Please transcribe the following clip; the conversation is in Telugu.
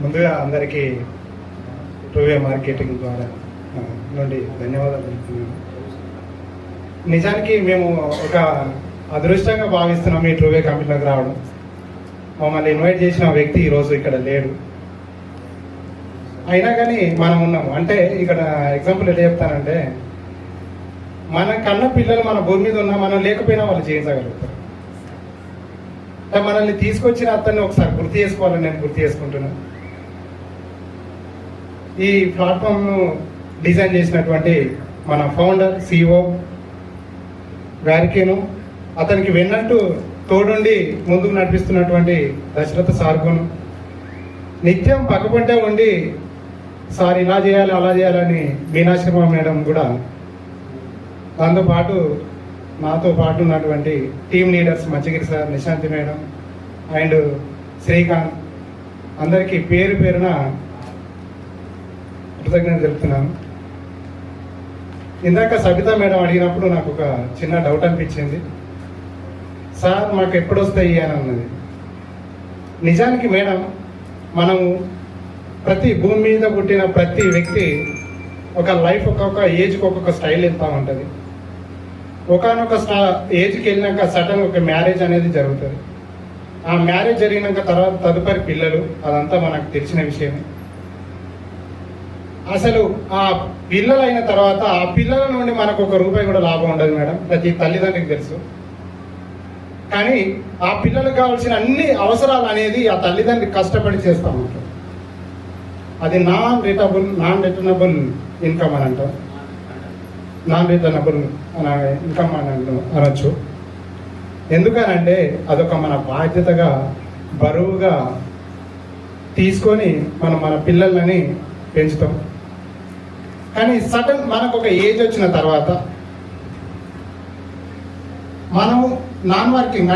ముందుగా అందరికీ టూవే మార్కెటింగ్ ద్వారా నుండి ధన్యవాదాలు తెలుపుతున్నాను. నిజానికి మేము ఒక అదృష్టంగా భావిస్తున్నాం ఈ టూవే కంపెనీలోకి రావడం. మమ్మల్ని ఇన్వైట్ చేసిన వ్యక్తి ఈరోజు ఇక్కడ లేడు, అయినా కానీ మనం ఉన్నాము. అంటే ఇక్కడ ఎగ్జాంపుల్ ఎట్లా చెప్తానంటే, మన కన్న పిల్లలు మన భూమి మీద ఉన్నా మనం లేకపోయినా వాళ్ళు చేయించగలుగుతారు. మనల్ని తీసుకొచ్చిన అతన్ని ఒకసారి గుర్తు చేసుకోవాలని నేను గుర్తు చేసుకుంటున్నాను. ఈ ప్లాట్ఫామ్ను డిజైన్ చేసినటువంటి మన ఫౌండర్ CEO గారికిను, అతనికి వెన్నట్టు తోడుండి ముందుకు నడిపిస్తున్నటువంటి దశరథ సార్కును, నిత్యం పక్కపంటే ఉండి సార్ ఇలా చేయాలి అలా చేయాలని మీనాశర్మ మేడం కూడా, దాంతోపాటు నాతో పాటు ఉన్నటువంటి team leaders Machchagiri sir, Nishanti madam and Srikanth, అందరికీ పేరు పేరున కృతజ్ఞతలు తెలుపుతున్నాను. ఇందాక సబితా మేడం అడిగినప్పుడు నాకు ఒక చిన్న డౌట్ అనిపించింది. సార్ మాకు ఎప్పుడు వస్తాయి అని అన్నది. నిజానికి మేడం, మనం ప్రతి భూమి మీద పుట్టిన ప్రతి వ్యక్తి ఒక లైఫ్ ఒక్కొక్క ఏజ్కి ఒక్కొక్క స్టైల్ వెళ్తూ ఉంటుంది. ఒకనొక ఏజ్కి వెళ్ళినాక సడన్ ఒక మ్యారేజ్ అనేది జరుగుతుంది. ఆ మ్యారేజ్ జరిగినాక తర్వాత తదుపరి పిల్లలు, అదంతా మనకు తెలిసిన విషయమే. అసలు ఆ పిల్లలు అయిన తర్వాత ఆ పిల్లల నుండి మనకు ₹1 కూడా లాభం ఉండదు మేడం, ప్రతి తల్లిదండ్రికి తెలుసు. కానీ ఆ పిల్లలకు కావాల్సిన అన్ని అవసరాలు అనేది ఆ తల్లిదండ్రికి కష్టపడి చేస్తూ ఉంటారు. అది నాన్ రిటర్నబుల్ ఇన్కమ్ అని అంటాం, నాన్ రిటర్నబుల్ ఇన్కమ్ అని అనొచ్చు. ఎందుకనంటే అదొక మన బాధ్యతగా బరువుగా తీసుకొని మన పిల్లలని పెంచుతాం. కానీ సడన్ మనకు ఒక ఏజ్ వచ్చిన తర్వాత మనము నాన్ వర్కింగ్